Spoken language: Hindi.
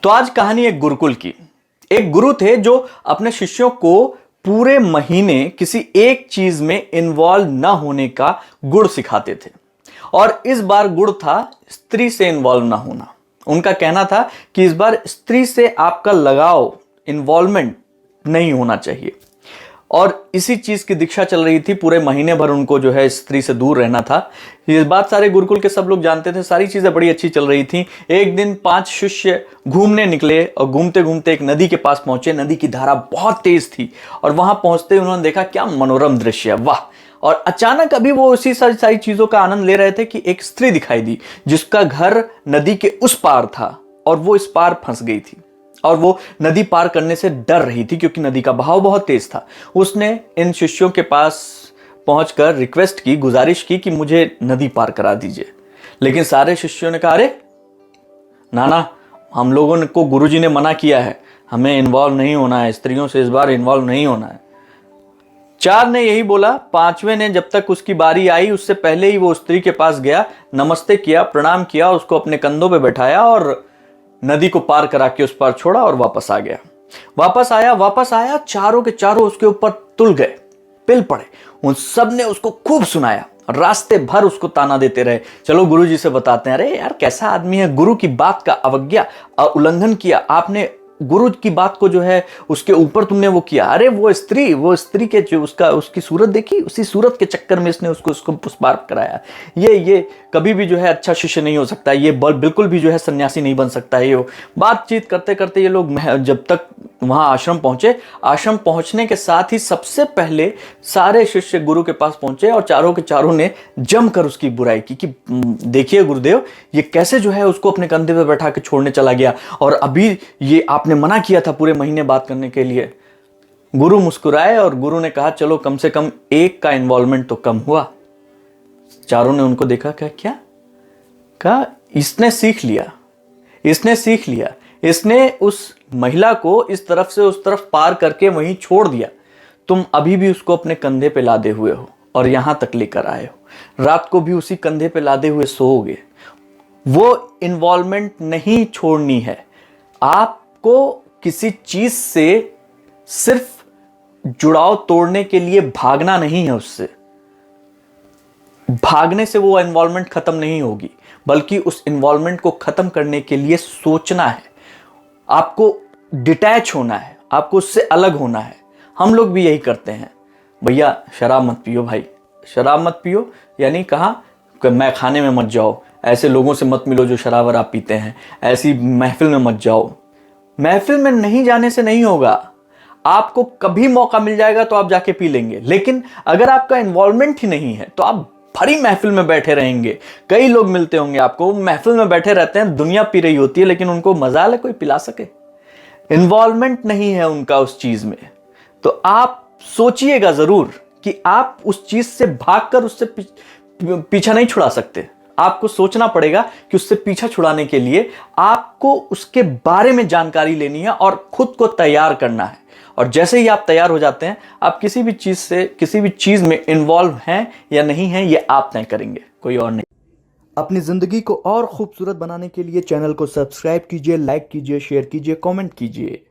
तो आज कहानी एक गुरुकुल की। एक गुरु थे जो अपने शिष्यों को पूरे महीने किसी एक चीज में इन्वॉल्व न होने का गुण सिखाते थे। और इस बार गुण था स्त्री से इन्वॉल्व ना होना। उनका कहना था कि इस बार स्त्री से आपका लगाव, इन्वॉल्वमेंट नहीं होना चाहिए। और इसी चीज की दीक्षा चल रही थी। पूरे महीने भर उनको जो है स्त्री से दूर रहना था। ये बात सारे गुरुकुल के सब लोग जानते थे। सारी चीजें बड़ी अच्छी चल रही थी। एक दिन 5 शिष्य घूमने निकले और घूमते घूमते एक नदी के पास पहुंचे। नदी की धारा बहुत तेज थी और वहां पहुंचते उन्होंने देखा क्या मनोरम दृश्य है, वाह। और अचानक अभी वो उसी सारी चीजों का आनंद ले रहे थे कि एक स्त्री दिखाई दी जिसका घर नदी के उस पार था और वो इस पार फंस गई थी और वो नदी पार करने से डर रही थी क्योंकि नदी का बहाव बहुत तेज था। उसने इन शिष्यों के पास पहुंचकर रिक्वेस्ट की, गुजारिश की कि मुझे नदी पार करा दीजिए। लेकिन सारे शिष्यों ने कहा, अरे नाना, हम लोगों को गुरुजी ने मना किया है, हमें इन्वॉल्व नहीं होना है, स्त्रियों से इस बार इन्वॉल्व नहीं होना है। 4 ने यही बोला। 5वें ने जब तक उसकी बारी आई उससे पहले ही वो स्त्री के पास गया, नमस्ते किया, प्रणाम किया, उसको अपने कंधों पे बैठाया और नदी को पार करा के उस पार छोड़ा और वापस आ गया। वापस आया, चारों के चारों उसके ऊपर तुल गए, पिल पड़े। उन सब ने उसको खूब सुनाया, रास्ते भर उसको ताना देते रहे। चलो गुरुजी से बताते हैं। अरे यार, कैसा आदमी है, गुरु की बात का अवज्ञा, उल्लंघन किया आपने, गुरु की बात को जो है उसके ऊपर तुमने वो किया। अरे वो स्त्री के जो उसकी सूरत देखी, उसी सूरत के चक्कर में इसने उसको पुष्पार्प कराया। ये कभी भी जो है अच्छा शिष्य नहीं हो सकता, ये बिल्कुल भी जो है सन्यासी नहीं बन सकता है। ये बातचीत करते करते ये लोग जब तक वहां आश्रम पहुंचे, आश्रम पहुंचने के साथ ही सबसे पहले सारे शिष्य गुरु के पास पहुंचे और चारों के चारों ने जमकर उसकी बुराई की कि देखिए गुरुदेव, ये कैसे जो है उसको अपने कंधे पे बैठा के छोड़ने चला गया और अभी ये आपने मना किया था पूरे महीने बात करने के लिए। गुरु मुस्कुराए और गुरु ने कहा, चलो कम से कम एक का इन्वॉल्वमेंट तो कम हुआ। चारों ने उनको देखा, क्या कहा, इसने सीख लिया, इसने उस महिला को इस तरफ से उस तरफ पार करके वहीं छोड़ दिया। तुम अभी भी उसको अपने कंधे पे लादे हुए हो और यहां तक लेकर आए हो, रात को भी उसी कंधे पे लादे हुए सोओगे। वो इन्वॉल्वमेंट नहीं छोड़नी है। आपको किसी चीज से सिर्फ जुड़ाव तोड़ने के लिए भागना नहीं है। उससे भागने से वो इन्वॉल्वमेंट खत्म नहीं होगी, बल्कि उस इन्वॉल्वमेंट को खत्म करने के लिए सोचना है, आपको डिटैच होना है, आपको उससे अलग होना है। हम लोग भी यही करते हैं, भैया शराब मत पियो, भाई शराब मत पियो, यानी कहा कि मैं खाने में मत जाओ, ऐसे लोगों से मत मिलो जो शराब वराब पीते हैं, ऐसी महफिल में मत जाओ। महफिल में नहीं जाने से नहीं होगा, आपको कभी मौका मिल जाएगा तो आप जाके पी लेंगे। लेकिन अगर आपका इन्वॉल्वमेंट ही नहीं है तो आप भरी महफिल में बैठे रहेंगे। कई लोग मिलते होंगे आपको, महफिल में बैठे रहते हैं, दुनिया पी रही होती है, लेकिन उनको मजाल है कोई पिला सके, इन्वॉल्वमेंट नहीं है उनका उस चीज में। तो आप सोचिएगा जरूर कि आप उस चीज से भागकर उससे पीछा नहीं छुड़ा सकते। आपको सोचना पड़ेगा कि उससे पीछा छुड़ाने के लिए आपको उसके बारे में जानकारी लेनी है और खुद को तैयार करना है। और जैसे ही आप तैयार हो जाते हैं, आप किसी भी चीज में इन्वॉल्व हैं या नहीं हैं, ये आप तय करेंगे, कोई और नहीं। अपनी जिंदगी को और खूबसूरत बनाने के लिए चैनल को सब्सक्राइब कीजिए, लाइक कीजिए, शेयर कीजिए, कमेंट कीजिए।